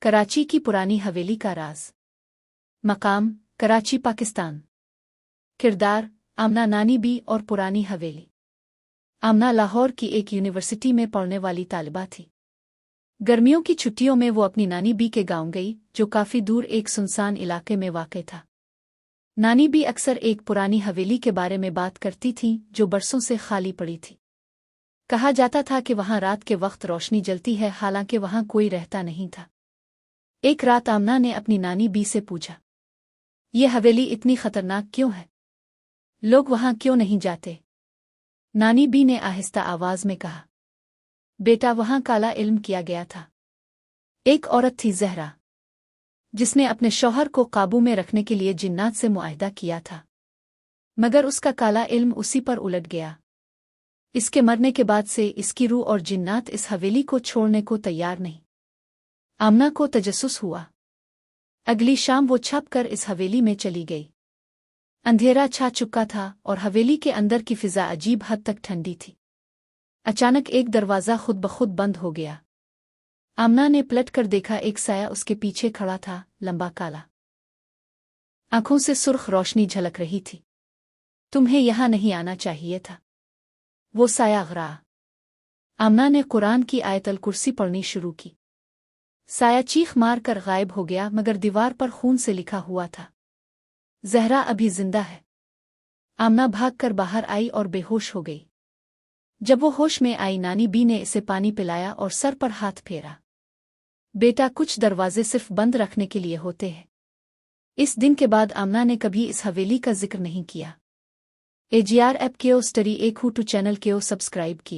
कराची की पुरानी हवेली का राज। मकाम कराची पाकिस्तान। किरदार आमना नानी बी और पुरानी हवेली। आमना लाहौर की एक यूनिवर्सिटी में पढ़ने वाली तालिबा थी। गर्मियों की छुट्टियों में वो अपनी नानी बी के गांव गई, जो काफी दूर एक सुनसान इलाके में वाक़ था। नानी बी अक्सर एक पुरानी हवेली के बारे में बात करती थीं, जो बरसों से खाली पड़ी थी। कहा जाता था कि वहां रात के वक्त रोशनी जलती है, हालांकि वहां कोई रहता नहीं था। एक रात आमना ने अपनी नानी बी से पूछा, ये हवेली इतनी खतरनाक क्यों है? लोग वहां क्यों नहीं जाते? नानी बी ने आहिस्ता आवाज में कहा, बेटा, वहां काला इल्म किया गया था। एक औरत थी ज़हरा, जिसने अपने शौहर को काबू में रखने के लिए जिन्नात से मुआहदा किया था, मगर उसका काला इल्म उसी पर उलट गया। इसके मरने के बाद से इसकी रूह और जिन्नात इस हवेली को छोड़ने को तैयार नहीं। आमना को तजस्सुस हुआ। अगली शाम वो छप कर इस हवेली में चली गई। अंधेरा छा चुका था और हवेली के अंदर की फिजा अजीब हद तक ठंडी थी। अचानक एक दरवाज़ा खुद ब खुद बंद हो गया। आमना ने पलट कर देखा, एक साया उसके पीछे खड़ा था, लंबा काला। आंखों से सुर्ख रोशनी झलक रही थी। तुम्हें यहां नहीं आना चाहिए था, वो साया गरा। आमना ने कुरान की आयतल कुर्सी पढ़नी शुरू की। साया चीख मार कर गायब हो गया, मगर दीवार पर खून से लिखा हुआ था, ज़हरा अभी जिंदा है। आमना भागकर बाहर आई और बेहोश हो गई। जब वो होश में आई, नानी बी ने इसे पानी पिलाया और सर पर हाथ फेरा। बेटा, कुछ दरवाजे सिर्फ बंद रखने के लिए होते हैं। इस दिन के बाद आमना ने कभी इस हवेली का जिक्र नहीं किया। AGR ऐप के स्टडी एक टू चैनल के सब्सक्राइब किया।